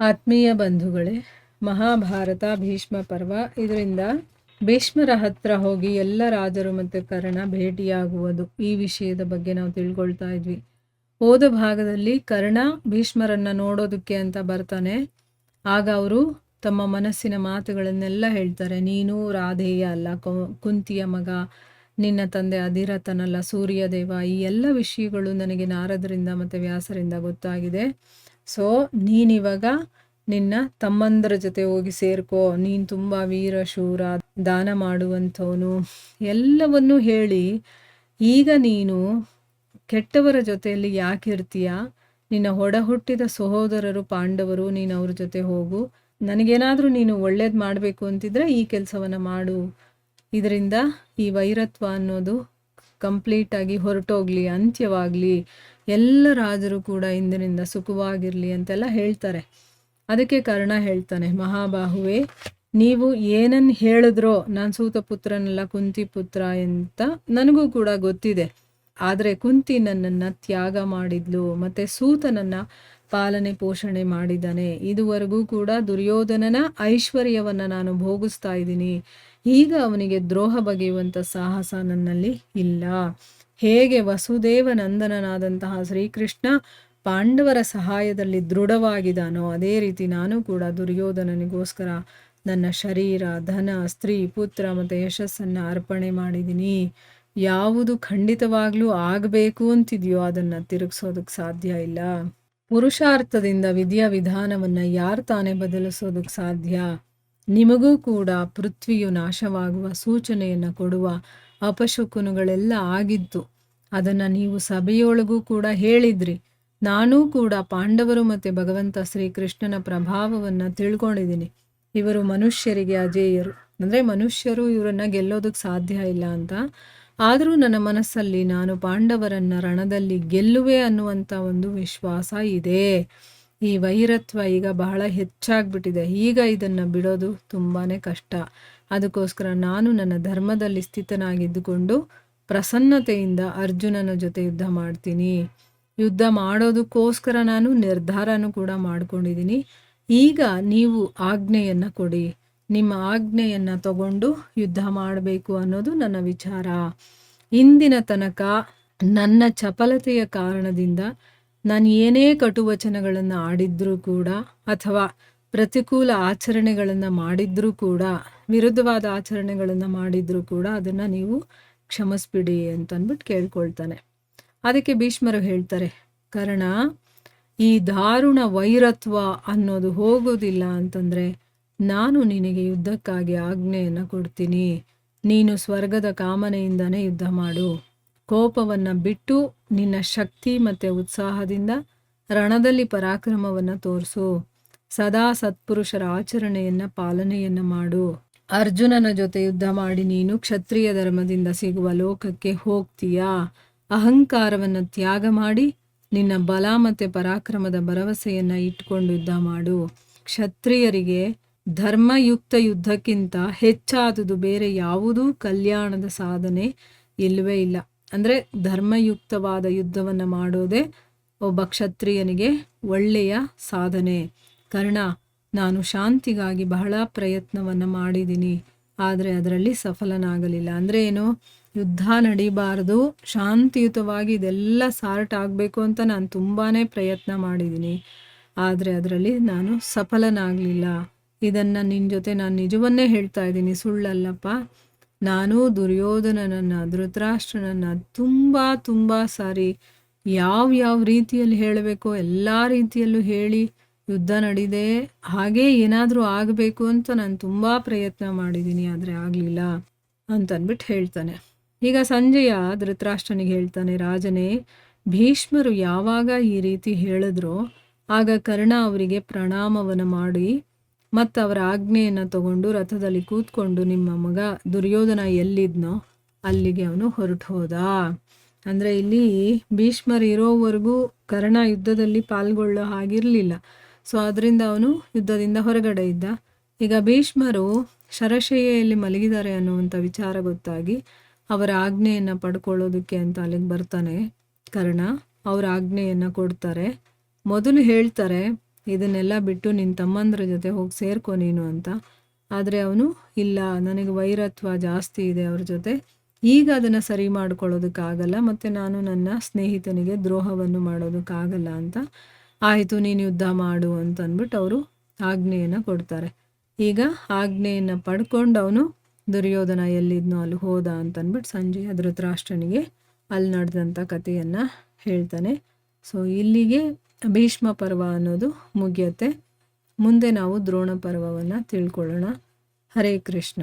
ಆತ್ಮೀಯ ಬಂಧುಗಳೇ, ಮಹಾಭಾರತ ಭೀಷ್ಮ ಪರ್ವ. ಇದರಿಂದ ಭೀಷ್ಮರ ಹತ್ರ ಹೋಗಿ ಎಲ್ಲ ರಾಜರು ಮತ್ತು ಕರ್ಣ ಭೇಟಿಯಾಗುವುದು, ಈ ವಿಷಯದ ಬಗ್ಗೆ ನಾವು ತಿಳ್ಕೊಳ್ತಾ ಇದ್ವಿ. ಹೋದ ಭಾಗದಲ್ಲಿ ಕರ್ಣ ಭೀಷ್ಮರನ್ನ ನೋಡೋದಕ್ಕೆ ಅಂತ ಬರ್ತಾನೆ. ಆಗ ಅವರು ತಮ್ಮ ಮನಸ್ಸಿನ ಮಾತುಗಳನ್ನೆಲ್ಲ ಹೇಳ್ತಾರೆ. ನೀನು ರಾಧೇಯ ಅಲ್ಲ, ಕುಂತಿಯ ಮಗ, ನಿನ್ನ ತಂದೆ ಅಧಿರಥನಲ್ಲ, ಸೂರ್ಯದೇವ. ಈ ಎಲ್ಲ ವಿಷಯಗಳು ನನಗೆ ನಾರದರಿಂದ ಮತ್ತು ವ್ಯಾಸರಿಂದ ಗೊತ್ತಾಗಿದೆ. ಸೊ ನೀನಿವಾಗ ನಿನ್ನ ತಮ್ಮಂದರ ಜೊತೆ ಹೋಗಿ ಸೇರ್ಕೋ, ನೀನು ತುಂಬ ವೀರ ಶೂರ, ದಾನ ಮಾಡುವಂಥವನು, ಎಲ್ಲವನ್ನೂ ಹೇಳಿ ಈಗ ನೀನು ಕೆಟ್ಟವರ ಜೊತೆಯಲ್ಲಿ ಯಾಕಿರ್ತೀಯ? ನಿನ್ನ ಹುಟ್ಟಿದ ಸಹೋದರರು ಪಾಂಡವರು, ನೀನು ಅವ್ರ ಜೊತೆ ಹೋಗು. ನನಗೇನಾದರೂ ನೀನು ಒಳ್ಳೇದು ಮಾಡಬೇಕು ಅಂತಿದ್ರೆ ಈ ಕೆಲಸವನ್ನು ಮಾಡು. ಇದರಿಂದ ಈ ವೈರತ್ವ ಅನ್ನೋದು ಕಂಪ್ಲೀಟಾಗಿ ಹೊರಟೋಗ್ಲಿ, ಅಂತ್ಯವಾಗಲಿ, ಎಲ್ಲ ರಾಜರು ಕೂಡ ಇಂದಿನಿಂದ ಸುಖವಾಗಿರಲಿ ಅಂತೆಲ್ಲ ಹೇಳ್ತಾರೆ. ಅದಕ್ಕೆ ಕರ್ಣ ಹೇಳ್ತಾನೆ, ಮಹಾಬಾಹುವೆ, ನೀವು ಏನನ್ನು ಹೇಳಿದ್ರೋ ನಾನು ಸೂತ ಪುತ್ರನಲ್ಲ ಕುಂತಿ ಪುತ್ರ ಅಂತ ನನಗೂ ಕೂಡ ಗೊತ್ತಿದೆ. ಆದರೆ ಕುಂತಿ ನನ್ನನ್ನು ತ್ಯಾಗ ಮಾಡಿದ್ಲು, ಮತ್ತು ಸೂತನನ್ನು ಪಾಲನೆ ಪೋಷಣೆ ಮಾಡಿದ್ದಾನೆ. ಇದುವರೆಗೂ ಕೂಡ ದುರ್ಯೋಧನನ ಐಶ್ವರ್ಯವನ್ನು ನಾನು ಭೋಗಿಸ್ತಾ ಇದ್ದೀನಿ. ಈಗ ಅವನಿಗೆ ದ್ರೋಹ ಬಗೆಯುವಂಥ ಸಾಹಸ ನನ್ನಲ್ಲಿ ಇಲ್ಲ. ಹೇಗೆ ವಸುದೇವ ನಂದನನಾದಂತಹ ಶ್ರೀಕೃಷ್ಣ ಪಾಂಡವರ ಸಹಾಯದಲ್ಲಿ ದೃಢವಾಗಿದ್ದಾನೋ, ಅದೇ ರೀತಿ ನಾನು ಕೂಡ ದುರ್ಯೋಧನನಿಗೋಸ್ಕರ ನನ್ನ ಶರೀರ, ಧನ, ಸ್ತ್ರೀ, ಪುತ್ರ ಮತ್ತು ಯಶಸ್ಸನ್ನು ಅರ್ಪಣೆ ಮಾಡಿದ್ದೀನಿ. ಯಾವುದು ಖಂಡಿತವಾಗ್ಲೂ ಆಗಬೇಕು ಅಂತಿದೆಯೋ ಅದನ್ನು ತಿರುಗಿಸೋದಕ್ಕೆ ಸಾಧ್ಯ ಇಲ್ಲ. ಪುರುಷಾರ್ಥದಿಂದ ವಿಧಾನವನ್ನು ಯಾರು ತಾನೇ ಬದಲಿಸೋದಕ್ಕೆ ಸಾಧ್ಯ? ನಿಮಗೂ ಕೂಡ ಪೃಥ್ವಿಯು ನಾಶವಾಗುವ ಸೂಚನೆಯನ್ನು ಕೊಡುವ ಅಪಶಕುನಗಳೆಲ್ಲ ಆಗಿತ್ತು. ಅದನ್ನು ನೀವು ಸಭೆಯೊಳಗೂ ಕೂಡ ಹೇಳಿದ್ರಿ. ನಾನೂ ಕೂಡ ಪಾಂಡವರು ಮತ್ತು ಭಗವಂತ ಶ್ರೀಕೃಷ್ಣನ ಪ್ರಭಾವವನ್ನು ತಿಳ್ಕೊಂಡಿದ್ದೀನಿ. ಇವರು ಮನುಷ್ಯರಿಗೆ ಅಜೇಯರು, ಅಂದರೆ ಮನುಷ್ಯರು ಇವರನ್ನು ಗೆಲ್ಲೋದಕ್ಕೆ ಸಾಧ್ಯ ಇಲ್ಲ ಅಂತ. ಆದರೂ ನನ್ನ ಮನಸ್ಸಲ್ಲಿ ನಾನು ಪಾಂಡವರನ್ನು ರಣದಲ್ಲಿ ಗೆಲ್ಲುವೆ ಅನ್ನುವಂಥ ಒಂದು ವಿಶ್ವಾಸ ಇದೆ. ಈ ವೈರತ್ವ ಈಗ ಬಹಳ ಹೆಚ್ಚಾಗ್ಬಿಟ್ಟಿದೆ. ಈಗ ಇದನ್ನು ಬಿಡೋದು ತುಂಬಾ ಕಷ್ಟ. ಅದಕ್ಕೋಸ್ಕರ ನಾನು ನನ್ನ ಧರ್ಮದಲ್ಲಿ ಸ್ಥಿತನಾಗಿದ್ದುಕೊಂಡು ಪ್ರಸನ್ನತೆಯಿಂದ ಅರ್ಜುನನ ಜೊತೆ ಯುದ್ಧ ಮಾಡ್ತೀನಿ. ಯುದ್ಧ ಮಾಡೋದಕ್ಕೋಸ್ಕರ ನಾನು ನಿರ್ಧಾರನೂ ಕೂಡ ಮಾಡ್ಕೊಂಡಿದ್ದೀನಿ. ಈಗ ನೀವು ಆಜ್ಞೆಯನ್ನು ಕೊಡಿ. ನಿಮ್ಮ ಆಜ್ಞೆಯನ್ನು ತಗೊಂಡು ಯುದ್ಧ ಮಾಡಬೇಕು ಅನ್ನೋದು ನನ್ನ ವಿಚಾರ. ಇಂದಿನ ತನಕ ನನ್ನ ಚಪಲತೆಯ ಕಾರಣದಿಂದ ನಾನು ಏನೇ ಕಟುವಚನಗಳನ್ನು ಆಡಿದ್ರೂ ಕೂಡ, ಅಥವಾ ಪ್ರತಿಕೂಲ ಆಚರಣೆಗಳನ್ನು ಮಾಡಿದ್ರೂ ಕೂಡ, ವಿರುದ್ಧವಾದ ಆಚರಣೆಗಳನ್ನು ಮಾಡಿದ್ರೂ ಕೂಡ ಅದನ್ನು ನೀವು ಕ್ಷಮಿಸ್ಬಿಡಿ ಅಂತಂದ್ಬಿಟ್ಟು ಕೇಳ್ಕೊಳ್ತಾನೆ. ಅದಕ್ಕೆ ಭೀಷ್ಮರು ಹೇಳ್ತಾರೆ, ಕರ್ಣ, ಈ ದಾರುಣ ವೈರತ್ವ ಅನ್ನೋದು ಹೋಗೋದಿಲ್ಲ ಅಂತಂದರೆ ನಾನು ನಿನಗೆ ಯುದ್ಧಕ್ಕಾಗಿ ಆಜ್ಞೆಯನ್ನು ಕೊಡ್ತೀನಿ. ನೀನು ಸ್ವರ್ಗದ ಕಾಮನೆಯಿಂದನೇ ಯುದ್ಧ ಮಾಡು. ಕೋಪವನ್ನು ಬಿಟ್ಟು ನಿನ್ನ ಶಕ್ತಿ ಮತ್ತು ಉತ್ಸಾಹದಿಂದ ರಣದಲ್ಲಿ ಪರಾಕ್ರಮವನ್ನು ತೋರಿಸು. ಸದಾ ಸತ್ಪುರುಷರ ಆಚರಣೆಯನ್ನು ಪಾಲನೆಯನ್ನು ಮಾಡು. ಅರ್ಜುನನ ಜೊತೆ ಯುದ್ಧ ಮಾಡಿ ನೀನು ಕ್ಷತ್ರಿಯ ಧರ್ಮದಿಂದ ಸಿಗುವ ಲೋಕಕ್ಕೆ ಹೋಗ್ತೀಯಾ? ಅಹಂಕಾರವನ್ನು ತ್ಯಾಗ ಮಾಡಿ ನಿನ್ನ ಬಲ ಮತ್ತು ಪರಾಕ್ರಮದ ಭರವಸೆಯನ್ನು ಇಟ್ಕೊಂಡು ಯುದ್ಧ ಮಾಡು. ಕ್ಷತ್ರಿಯರಿಗೆ ಧರ್ಮಯುಕ್ತ ಯುದ್ಧಕ್ಕಿಂತ ಹೆಚ್ಚಾದುದು ಬೇರೆ ಯಾವುದೂ ಕಲ್ಯಾಣದ ಸಾಧನೆ ಇಲ್ಲವೇ ಇಲ್ಲ. ಅಂದರೆ ಧರ್ಮಯುಕ್ತವಾದ ಯುದ್ಧವನ್ನು ಮಾಡೋದೇ ಒಬ್ಬ ಕ್ಷತ್ರಿಯನಿಗೆ ಒಳ್ಳೆಯ ಸಾಧನೆ. ಕರ್ಣ, ನಾನು ಶಾಂತಿಗಾಗಿ ಬಹಳ ಪ್ರಯತ್ನವನ್ನು ಮಾಡಿದ್ದೀನಿ, ಆದರೆ ಅದರಲ್ಲಿ ಸಫಲನಾಗಲಿಲ್ಲ. ಅಂದರೆ ಏನು? ಯುದ್ಧ ನಡೀಬಾರ್ದು, ಶಾಂತಿಯುತವಾಗಿ ಇದೆಲ್ಲ ಸಾರ್ಟ್ ಆಗಬೇಕು ಅಂತ ನಾನು ತುಂಬಾ ಪ್ರಯತ್ನ ಮಾಡಿದ್ದೀನಿ, ಆದರೆ ಅದರಲ್ಲಿ ನಾನು ಸಫಲನಾಗಲಿಲ್ಲ. ಇದನ್ನು ನಿನ್ನ ಜೊತೆ ನಾನು ನಿಜವನ್ನೇ ಹೇಳ್ತಾ ಇದ್ದೀನಿ, ಸುಳ್ಳಲ್ಲಪ್ಪ. ನಾನು ದುರ್ಯೋಧನನನ್ನು, ಧೃತರಾಷ್ಟ್ರನನ್ನು ತುಂಬ ಸಾರಿ ಯಾವ ರೀತಿಯಲ್ಲಿ ಹೇಳಬೇಕೋ ಎಲ್ಲ ರೀತಿಯಲ್ಲೂ ಹೇಳಿ ಯುದ್ಧ ನಡೀದೆ. ಹಾಗೇ ಏನಾದರೂ ಆಗಬೇಕು ಅಂತ ನಾನು ತುಂಬ ಪ್ರಯತ್ನ ಮಾಡಿದ್ದೀನಿ, ಆದರೆ ಆಗಲಿಲ್ಲ ಅಂತಂದ್ಬಿಟ್ಟು ಹೇಳ್ತಾನೆ. ಈಗ ಸಂಜಯ ಧೃತರಾಷ್ಟ್ರನಿಗೆ ಹೇಳ್ತಾನೆ, ರಾಜನೇ, ಭೀಷ್ಮರು ಯಾವಾಗ ಈ ರೀತಿ ಹೇಳಿದ್ರೋ ಆಗ ಕರ್ಣ ಅವರಿಗೆ ಪ್ರಣಾಮವನ್ನು ಮಾಡಿ ಮತ್ತು ಅವರ ಆಜ್ಞೆಯನ್ನು ತಗೊಂಡು ರಥದಲ್ಲಿ ಕೂತ್ಕೊಂಡು ನಿಮ್ಮ ಮಗ ದುರ್ಯೋಧನ ಎಲ್ಲಿದ್ನೋ ಅಲ್ಲಿಗೆ ಅವನು ಹೊರಟು ಹೋದ. ಅಂದರೆ ಇಲ್ಲಿ ಭೀಷ್ಮರು ಇರೋವರೆಗೂ ಕರ್ಣ ಯುದ್ಧದಲ್ಲಿ ಪಾಲ್ಗೊಳ್ಳೋ ಹಾಗಿರಲಿಲ್ಲ. ಸೊ ಅದರಿಂದ ಅವನು ಯುದ್ಧದಿಂದ ಹೊರಗಡೆ ಇದ್ದ. ಈಗ ಭೀಷ್ಮರು ಶರಶಯ್ಯೆಯಲ್ಲಿ ಮಲಗಿದ್ದಾರೆ ಅನ್ನುವಂಥ ವಿಚಾರ ಗೊತ್ತಾಗಿ ಅವರ ಆಜ್ಞೆಯನ್ನು ಪಡ್ಕೊಳ್ಳೋದಕ್ಕೆ ಅಂತ ಅಲ್ಲಿಗೆ ಬರ್ತಾನೆ ಕರ್ಣ. ಅವರ ಆಜ್ಞೆಯನ್ನು ಕೊಡ್ತಾರೆ. ಮೊದಲು ಹೇಳ್ತಾರೆ, ಇದನ್ನೆಲ್ಲ ಬಿಟ್ಟು ನಿನ್ನ ತಮ್ಮಂದ್ರ ಜೊತೆ ಹೋಗಿ ಸೇರ್ಕೊ ನೀನು ಅಂತ. ಆದರೆ ಅವನು ಇಲ್ಲ, ನನಗೆ ವೈರತ್ವ ಜಾಸ್ತಿ ಇದೆ ಅವ್ರ ಜೊತೆ, ಈಗ ಅದನ್ನು ಸರಿ ಮಾಡ್ಕೊಳ್ಳೋದಕ್ಕಾಗಲ್ಲ, ಮತ್ತು ನಾನು ನನ್ನ ಸ್ನೇಹಿತನಿಗೆ ದ್ರೋಹವನ್ನು ಮಾಡೋದಕ್ಕಾಗಲ್ಲ ಅಂತ. ಆಯಿತು, ನೀನು ಯುದ್ಧ ಮಾಡು ಅಂತ ಅಂದ್ಬಿಟ್ಟು ಅವರು ಆಜ್ಞೆಯನ್ನು ಕೊಡ್ತಾರೆ. ಈಗ ಆಜ್ಞೆಯನ್ನು ಪಡ್ಕೊಂಡು ಅವನು ದುರ್ಯೋಧನ ಎಲ್ಲಿದ್ನೋ ಅಲ್ಲಿ ಹೋದ ಅಂತ ಅಂದ್ಬಿಟ್ಟು ಸಂಜೆ ಧೃತರಾಷ್ಟ್ರನಿಗೆ ಅಲ್ಲಿ ನಡೆದಂಥ ಕಥೆಯನ್ನು ಹೇಳ್ತಾನೆ. ಸೊ ಇಲ್ಲಿಗೆ ಭೀಷ್ಮ ಪರ್ವ ಅನ್ನೋದು ಮುಗಿಯುತ್ತೆ. ಮುಂದೆ ನಾವು ದ್ರೋಣ ಪರ್ವವನ್ನು ತಿಳ್ಕೊಳ್ಳೋಣ. ಹರೇ ಕೃಷ್ಣ.